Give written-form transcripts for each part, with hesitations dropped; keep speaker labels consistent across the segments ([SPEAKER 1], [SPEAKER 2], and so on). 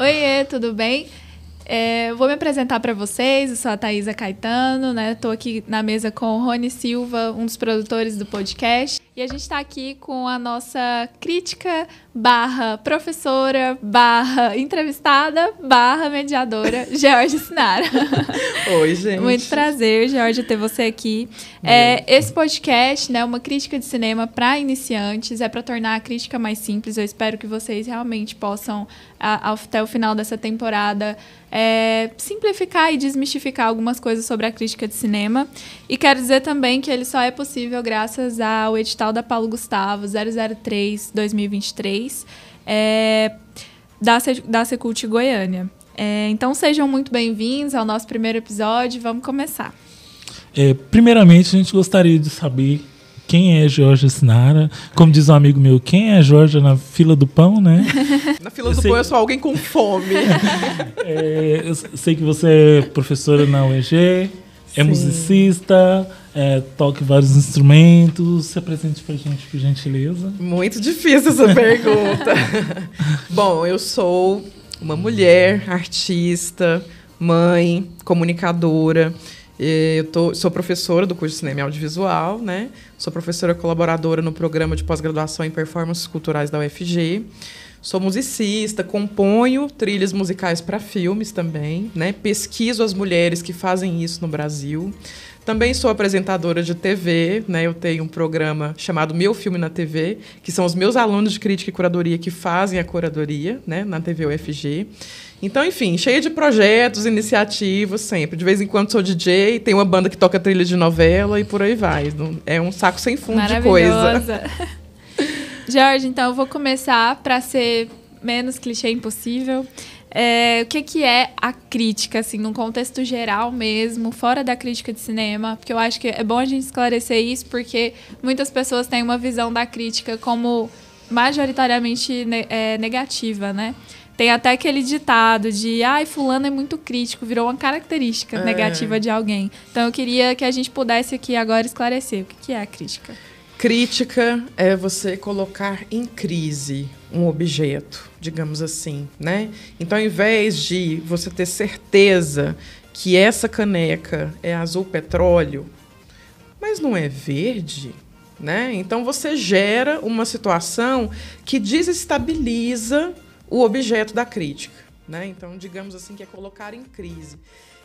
[SPEAKER 1] Oiê, tudo bem? Vou me apresentar para vocês, eu sou a Thaisa Caetano, né? Estou aqui na mesa com o Rony Silva, um dos produtores do podcast. E a gente está aqui com a nossa crítica / professora / entrevistada / mediadora, Georgia Sinara.
[SPEAKER 2] Oi, gente.
[SPEAKER 1] Muito prazer, Georgia, ter você aqui. Esse podcast, né, uma crítica de cinema para iniciantes, é para tornar a crítica mais simples. Eu espero que vocês realmente possam, até o final dessa temporada, simplificar e desmistificar algumas coisas sobre a crítica de cinema. E quero dizer também que ele só é possível graças ao edital da Paulo Gustavo 003-2023 da Secult Goiânia. Então sejam muito bem-vindos ao nosso primeiro episódio. Vamos começar.
[SPEAKER 3] Primeiramente, a gente gostaria de saber quem é Georgia Sinara. Como diz um amigo meu, quem é a Georgia na fila do pão, né?
[SPEAKER 2] Na fila do pão eu sou alguém com fome.
[SPEAKER 3] Eu sei que você é professora na UEG, é musicista, toca vários instrumentos. Se apresente pra gente, por gentileza.
[SPEAKER 2] Muito difícil essa pergunta. Bom, eu sou uma mulher, artista, mãe, comunicadora. Sou professora do curso de Cinema e Audiovisual, né? Sou professora colaboradora no programa de pós-graduação em performances culturais da UFG. Sou musicista, componho trilhas musicais para filmes também, né? Pesquiso as mulheres que fazem isso no Brasil. Também sou apresentadora de TV, né? Eu tenho um programa chamado Meu Filme na TV, que são os meus alunos de crítica e curadoria que fazem a curadoria, né? Na TV UFG. Então, enfim, cheia de projetos, iniciativas, sempre. De vez em quando sou DJ, tem uma banda que toca trilha de novela e por aí vai. É um saco sem fundo de coisa.
[SPEAKER 1] Jorge, então eu vou começar para ser menos clichê impossível. O que é a crítica, assim, num contexto geral mesmo, fora da crítica de cinema? Porque eu acho que é bom a gente esclarecer isso, porque muitas pessoas têm uma visão da crítica como majoritariamente negativa, né? Tem até aquele ditado de fulano é muito crítico, virou uma característica negativa de alguém. Então eu queria que a gente pudesse aqui agora esclarecer o que é a crítica.
[SPEAKER 2] Crítica é você colocar em crise um objeto, digamos assim, né? Então, ao invés de você ter certeza que essa caneca é azul petróleo, mas não é verde, né? Então, você gera uma situação que desestabiliza o objeto da crítica, né? Então, digamos assim, que é colocar em crise.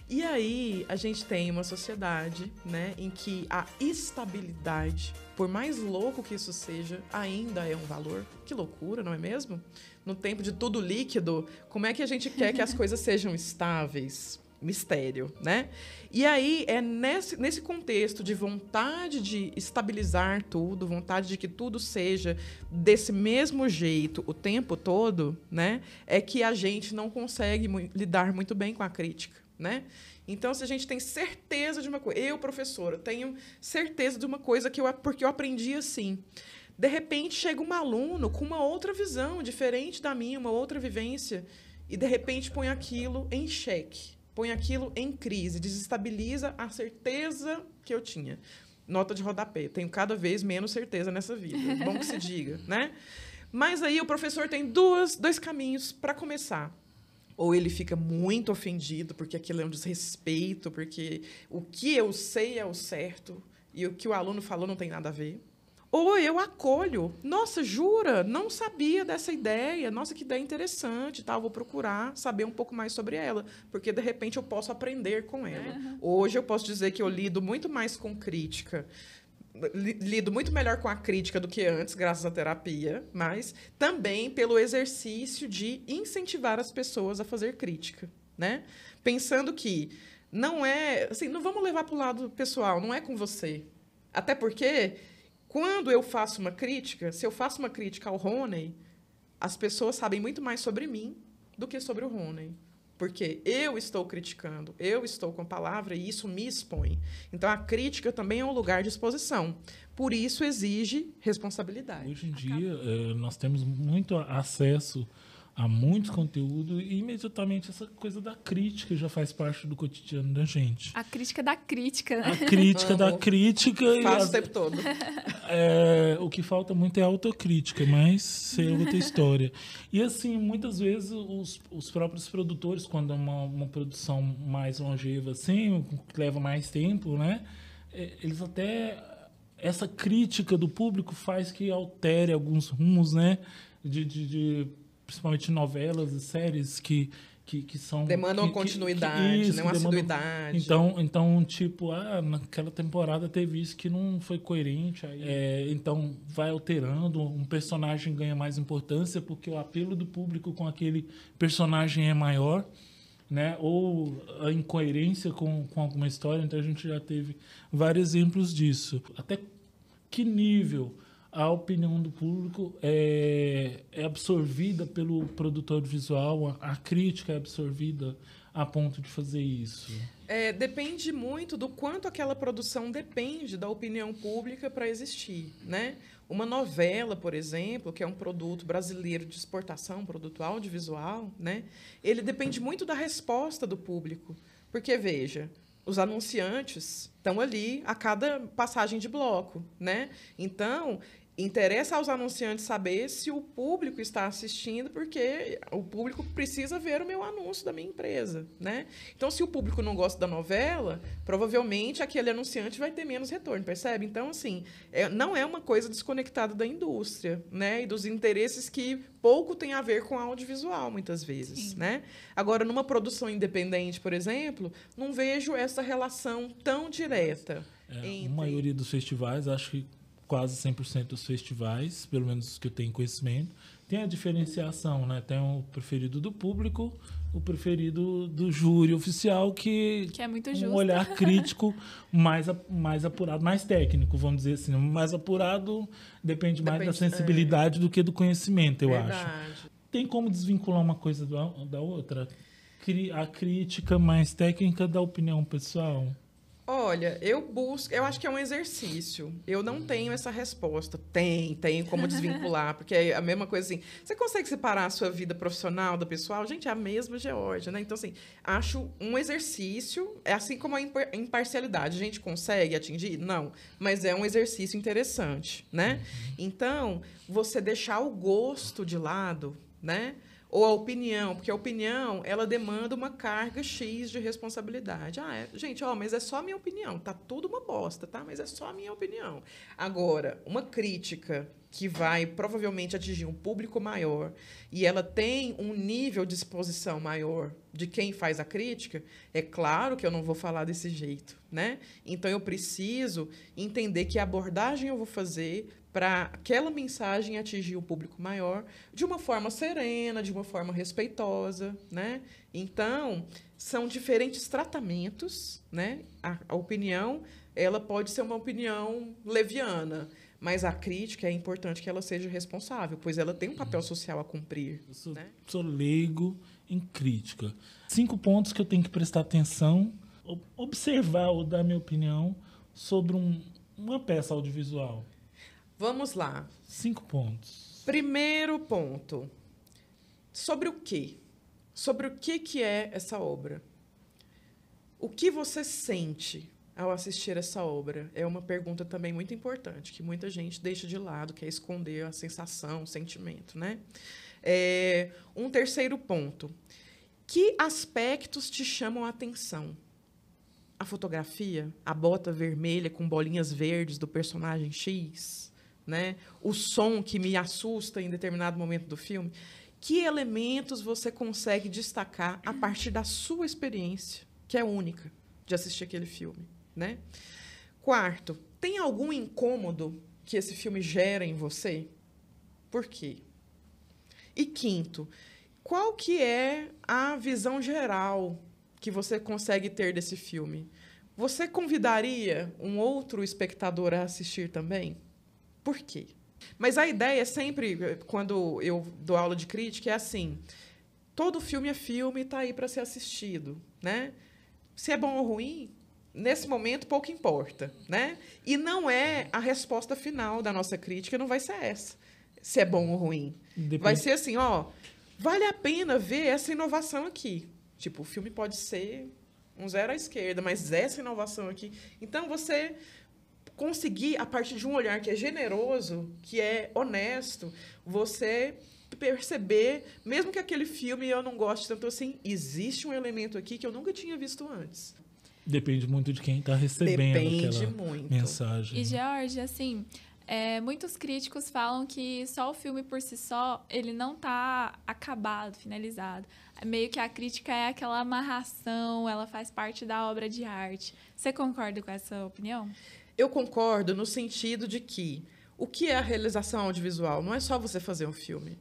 [SPEAKER 2] E aí, a gente tem uma sociedade, né, em que a estabilidade, por mais louco que isso seja, ainda é um valor. Que loucura, não é mesmo? No tempo de tudo líquido, como é que a gente quer que as coisas sejam estáveis? Mistério, né? E aí, é nesse contexto de vontade de estabilizar tudo, vontade de que tudo seja desse mesmo jeito o tempo todo, né, é que a gente não consegue lidar muito bem com a crítica, né? Então, se a gente tem certeza de uma coisa... Eu, professora, tenho certeza de uma coisa porque eu aprendi assim. De repente, chega um aluno com uma outra visão, diferente da minha, uma outra vivência, e, de repente, põe aquilo em xeque, põe aquilo em crise, desestabiliza a certeza que eu tinha. Nota de rodapé. Tenho cada vez menos certeza nessa vida. Bom que se diga, né? Mas aí o professor tem dois caminhos para começar. Ou ele fica muito ofendido porque aquilo é um desrespeito, porque o que eu sei é o certo e o que o aluno falou não tem nada a ver. Ou eu acolho. Nossa, jura? Não sabia dessa ideia. Nossa, que ideia interessante. Tá? Vou procurar saber um pouco mais sobre ela, porque, de repente, eu posso aprender com ela. Hoje, eu posso dizer que eu lido muito mais com crítica. Lido muito melhor com a crítica do que antes, graças à terapia, mas também pelo exercício de incentivar as pessoas a fazer crítica, né? Pensando que não é... Assim, não vamos levar para o lado pessoal, não é com você. Até porque, quando eu faço uma crítica, se eu faço uma crítica ao Rony, as pessoas sabem muito mais sobre mim do que sobre o Rony. Porque eu estou criticando, eu estou com a palavra e isso me expõe. Então, a crítica também é um lugar de exposição. Por isso, exige responsabilidade.
[SPEAKER 3] Hoje em dia, nós temos muito acesso há muito conteúdo e imediatamente essa coisa da crítica já faz parte do cotidiano da gente.
[SPEAKER 1] A crítica da crítica, né?
[SPEAKER 3] A crítica da crítica.
[SPEAKER 2] Faço o tempo todo.
[SPEAKER 3] O que falta muito é a autocrítica, mas isso é outra história. E assim, muitas vezes os próprios produtores, quando é uma produção mais longeva assim, que leva mais tempo, né? Eles até... Essa crítica do público faz que altere alguns rumos, né? Principalmente novelas e séries que são...
[SPEAKER 2] Demandam uma continuidade, né? Uma assiduidade.
[SPEAKER 3] Então, tipo, naquela temporada teve isso que não foi coerente. Então, vai alterando. Um personagem ganha mais importância porque o apelo do público com aquele personagem é maior, né? Ou a incoerência com alguma história. Então, a gente já teve vários exemplos disso. Até que nível a opinião do público é absorvida pelo produtor visual, a crítica é absorvida a ponto de fazer isso?
[SPEAKER 2] Depende muito do quanto aquela produção depende da opinião pública para existir, né? Uma novela, por exemplo, que é um produto brasileiro de exportação, um produto audiovisual, né? Ele depende muito da resposta do público. Porque, veja, os anunciantes estão ali a cada passagem de bloco, né? Então, interessa aos anunciantes saber se o público está assistindo, porque o público precisa ver o meu anúncio da minha empresa, né? Então, se o público não gosta da novela, provavelmente aquele anunciante vai ter menos retorno, percebe? Então, assim, não é uma coisa desconectada da indústria, né? E dos interesses que pouco tem a ver com audiovisual, muitas vezes, né? Agora, numa produção independente, por exemplo, não vejo essa relação tão direta.
[SPEAKER 3] A maioria dos festivais, acho que quase 100% dos festivais, pelo menos os que eu tenho conhecimento, tem a diferenciação, né? Tem o preferido do público, o preferido do júri oficial, que
[SPEAKER 1] é muito
[SPEAKER 3] um
[SPEAKER 1] justo.
[SPEAKER 3] Olhar crítico mais apurado, mais técnico, vamos dizer assim. Mais apurado depende mais da sensibilidade do que do conhecimento, eu acho. Tem como desvincular uma coisa da outra? A crítica mais técnica da opinião pessoal?
[SPEAKER 2] Olha, eu acho que é um exercício. Eu não tenho essa resposta. Tenho como desvincular, porque é a mesma coisa assim. Você consegue separar a sua vida profissional da pessoal? Gente, é a mesma Geórgia, né? Então, assim, acho um exercício, é assim como a imparcialidade. A gente consegue atingir? Não. Mas é um exercício interessante, né? Então, você deixar o gosto de lado, né? Ou a opinião, porque a opinião, ela demanda uma carga X de responsabilidade. Gente, mas é só a minha opinião. Tá tudo uma bosta, tá? Mas é só a minha opinião. Agora, uma crítica que vai provavelmente atingir um público maior e ela tem um nível de exposição maior de quem faz a crítica, é claro que eu não vou falar desse jeito, né? Então, eu preciso entender que abordagem eu vou fazer para aquela mensagem atingir um público maior de uma forma serena, de uma forma respeitosa, né? Então, são diferentes tratamentos, né? A opinião, ela pode ser uma opinião leviana, mas a crítica é importante que ela seja responsável, pois ela tem um papel social a cumprir.
[SPEAKER 3] Eu sou leigo em crítica. 5 pontos que eu tenho que prestar atenção, observar ou dar minha opinião sobre uma peça audiovisual.
[SPEAKER 2] Vamos lá.
[SPEAKER 3] 5 pontos.
[SPEAKER 2] Primeiro ponto. Sobre o quê? Sobre o que é essa obra? O que você sente ao assistir essa obra? É uma pergunta também muito importante, que muita gente deixa de lado, que é esconder a sensação, o sentimento, né? Um terceiro ponto. Que aspectos te chamam a atenção? A fotografia, a bota vermelha com bolinhas verdes do personagem X, né? O som que me assusta em determinado momento do filme. Que elementos você consegue destacar a partir da sua experiência, que é única, de assistir aquele filme, né? Quarto, tem algum incômodo que esse filme gera em você? Por quê? E quinto, qual que é a visão geral que você consegue ter desse filme? Você convidaria um outro espectador a assistir também? Por quê? Mas a ideia é sempre, quando eu dou aula de crítica, é assim, todo filme é filme e está aí para ser assistido, né? Se é bom ou ruim, nesse momento pouco importa, né? E não é a resposta final da nossa crítica, não vai ser essa, se é bom ou ruim. Vai ser assim, vale a pena ver essa inovação aqui. Tipo, o filme pode ser um 0 à esquerda, mas essa inovação aqui... Então, você conseguir, a partir de um olhar que é generoso, que é honesto, você perceber, mesmo que aquele filme eu não goste tanto assim, existe um elemento aqui que eu nunca tinha visto antes.
[SPEAKER 3] Depende muito de quem está recebendo aquela mensagem.
[SPEAKER 1] E, George, assim, muitos críticos falam que só o filme por si só, ele não tá acabado, finalizado. Meio que a crítica é aquela amarração, ela faz parte da obra de arte. Você concorda com essa opinião?
[SPEAKER 2] Eu concordo no sentido de que o que é a realização audiovisual? Não é só você fazer um filme.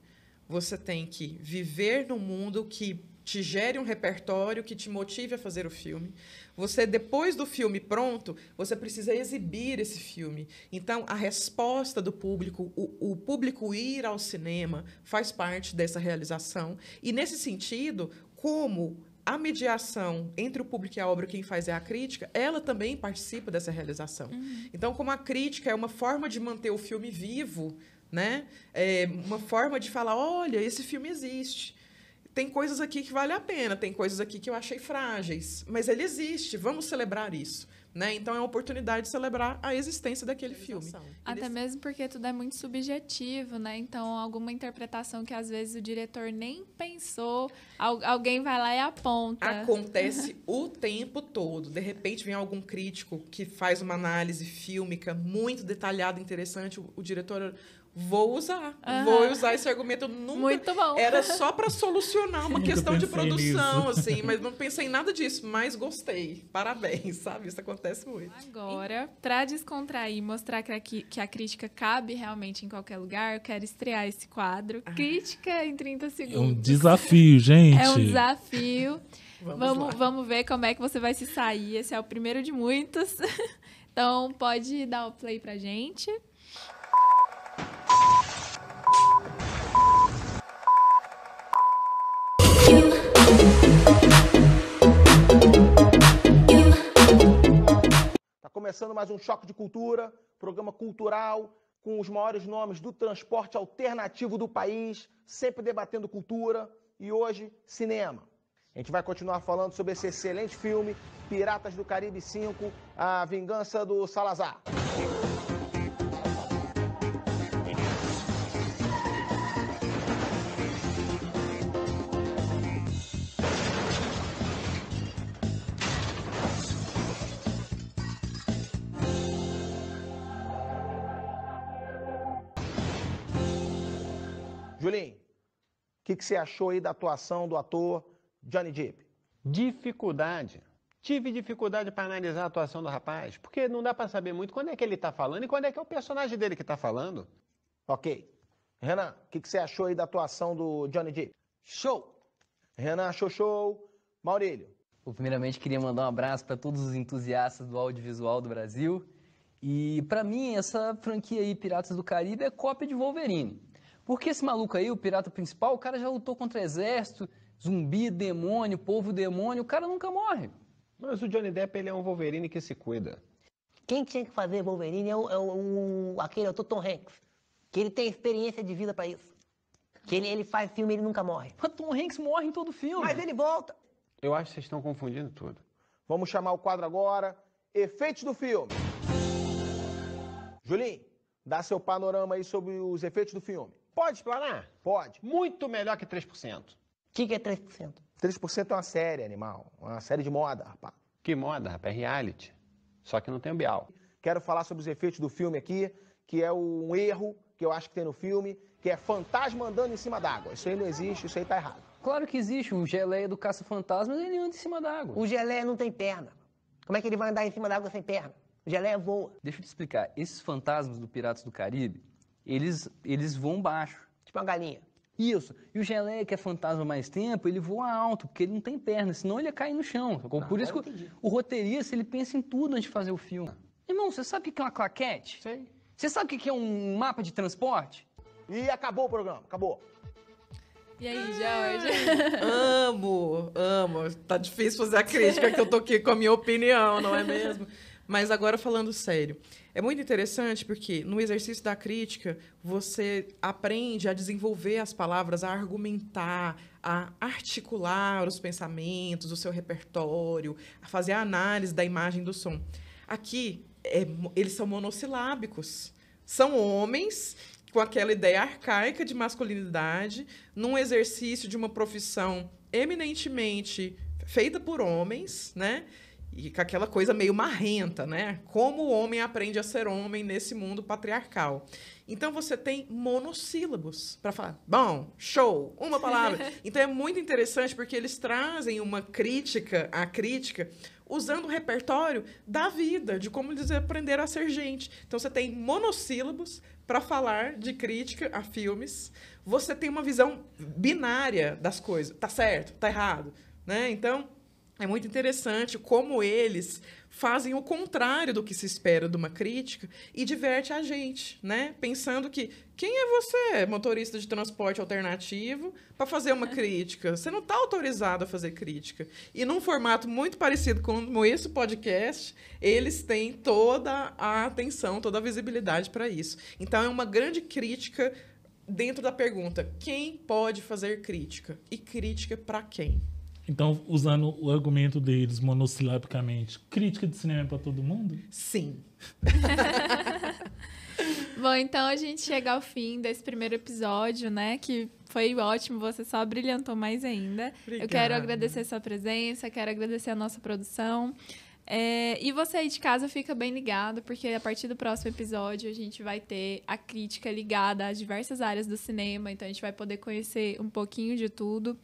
[SPEAKER 2] Você tem que viver num mundo que te gere um repertório que te motive a fazer o filme. Você, depois do filme pronto, você precisa exibir esse filme. Então, a resposta do público, o público ir ao cinema, faz parte dessa realização. E, nesse sentido, como a mediação entre o público e a obra, quem faz é a crítica, ela também participa dessa realização. Então, como a crítica é uma forma de manter o filme vivo, né? É uma forma de falar, olha, esse filme existe. Tem coisas aqui que vale a pena, tem coisas aqui que eu achei frágeis, mas ele existe, vamos celebrar isso. Né? Então, é uma oportunidade de celebrar a existência daquele filme.
[SPEAKER 1] Até mesmo porque tudo é muito subjetivo, né? Então, alguma interpretação que, às vezes, o diretor nem pensou, alguém vai lá e aponta.
[SPEAKER 2] Acontece o tempo todo. De repente, vem algum crítico que faz uma análise fílmica muito detalhada, interessante, o diretor... Vou usar esse argumento. Nunca
[SPEAKER 1] muito bom.
[SPEAKER 2] Era só para solucionar uma questão de produção, assim, mas não pensei em nada disso, mas gostei. Parabéns, sabe? Isso acontece muito.
[SPEAKER 1] Agora, para descontrair e mostrar que a crítica cabe realmente em qualquer lugar, eu quero estrear esse quadro. Crítica em 30 segundos.
[SPEAKER 3] É um desafio, gente.
[SPEAKER 1] É um desafio. Vamos ver como é que você vai se sair. Esse é o primeiro de muitos. Então, pode dar o play pra gente.
[SPEAKER 4] Tá começando mais um Choque de Cultura, programa cultural com os maiores nomes do transporte alternativo do país, sempre debatendo cultura e hoje cinema. A gente vai continuar falando sobre esse excelente filme, Piratas do Caribe 5, A Vingança do Salazar. Julinho, o que você achou aí da atuação do ator Johnny Depp?
[SPEAKER 5] Dificuldade. Tive dificuldade para analisar a atuação do rapaz, porque não dá para saber muito quando é que ele está falando e quando é que é o personagem dele que está falando.
[SPEAKER 4] Ok. Renan, o que você achou aí da atuação do Johnny Depp?
[SPEAKER 6] Show!
[SPEAKER 4] Renan achou show. Maurílio?
[SPEAKER 6] Primeiramente, queria mandar um abraço para todos os entusiastas do audiovisual do Brasil. E, para mim, essa franquia aí, Piratas do Caribe, é cópia de Wolverine. Porque esse maluco aí, o pirata principal, o cara já lutou contra exército, zumbi, demônio, povo demônio, o cara nunca morre.
[SPEAKER 5] Mas o Johnny Depp, ele é um Wolverine que se cuida.
[SPEAKER 7] Quem tinha que fazer Wolverine é aquele ator Tom Hanks, que ele tem experiência de vida pra isso. Que ele faz filme e ele nunca morre.
[SPEAKER 6] Mas Tom Hanks morre em todo filme.
[SPEAKER 7] Mas ele volta.
[SPEAKER 5] Eu acho que vocês estão confundindo tudo.
[SPEAKER 4] Vamos chamar o quadro agora. Efeitos do filme. Julinho, dá seu panorama aí sobre os efeitos do filme.
[SPEAKER 5] Pode explanar?
[SPEAKER 4] Pode.
[SPEAKER 5] Muito melhor que 3%.
[SPEAKER 7] O que é 3%?
[SPEAKER 4] 3% é uma série, animal. Uma série de moda, rapaz.
[SPEAKER 5] Que moda, rapaz? É reality. Só que não tem o Bial.
[SPEAKER 4] Quero falar sobre os efeitos do filme aqui, que é um erro que eu acho que tem no filme, que é fantasma andando em cima d'água. Isso aí não existe, isso aí tá errado.
[SPEAKER 6] Claro que existe, o Geleia do Caça-Fantasmas, ele anda em cima d'água.
[SPEAKER 7] O Geleia não tem perna. Como é que ele vai andar em cima d'água sem perna? O Geleia voa.
[SPEAKER 6] Deixa eu te explicar, esses fantasmas do Piratas do Caribe, eles voam baixo.
[SPEAKER 7] Tipo uma galinha.
[SPEAKER 6] Isso. E o Geleia, que é fantasma há mais tempo, ele voa alto, porque ele não tem perna, senão ele ia cair no chão. Por isso que o roteirista, ele pensa em tudo antes de fazer o filme. Irmão, você sabe o que é uma claquete?
[SPEAKER 5] Sei.
[SPEAKER 6] Você sabe o que é um mapa de transporte?
[SPEAKER 4] E acabou o programa, acabou.
[SPEAKER 1] E aí, Jorge?
[SPEAKER 2] Amo. Tá difícil fazer a crítica que eu tô aqui com a minha opinião, não é mesmo? Mas agora falando sério, é muito interessante porque no exercício da crítica você aprende a desenvolver as palavras, a argumentar, a articular os pensamentos, o seu repertório, a fazer a análise da imagem do som. Aqui, eles são monossilábicos. São homens com aquela ideia arcaica de masculinidade, num exercício de uma profissão eminentemente feita por homens, né? E com aquela coisa meio marrenta, né? Como o homem aprende a ser homem nesse mundo patriarcal. Então, você tem monossílabos para falar. Bom, show, uma palavra. Então, é muito interessante porque eles trazem uma crítica à crítica usando o repertório da vida, de como eles aprenderam a ser gente. Então, você tem monossílabos para falar de crítica a filmes. Você tem uma visão binária das coisas. Tá certo, tá errado, né? Então, é muito interessante como eles fazem o contrário do que se espera de uma crítica e diverte a gente, né? Pensando que quem é você, motorista de transporte alternativo, para fazer uma crítica? Você não está autorizado a fazer crítica. E num formato muito parecido com esse podcast, eles têm toda a atenção, toda a visibilidade para isso. Então, é uma grande crítica dentro da pergunta: quem pode fazer crítica? E crítica para quem?
[SPEAKER 3] Então, usando o argumento deles monossilabicamente, crítica de cinema é para todo mundo?
[SPEAKER 2] Sim.
[SPEAKER 1] Bom, então a gente chega ao fim desse primeiro episódio, né? Que foi ótimo, você só brilhantou mais ainda.
[SPEAKER 2] Obrigada.
[SPEAKER 1] Eu quero agradecer a sua presença, quero agradecer a nossa produção. E você aí de casa fica bem ligado, porque a partir do próximo episódio a gente vai ter a crítica ligada às diversas áreas do cinema, então a gente vai poder conhecer um pouquinho de tudo.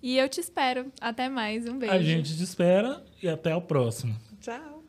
[SPEAKER 1] E eu te espero. Até mais. Um beijo.
[SPEAKER 3] A gente te espera e até o próximo.
[SPEAKER 2] Tchau.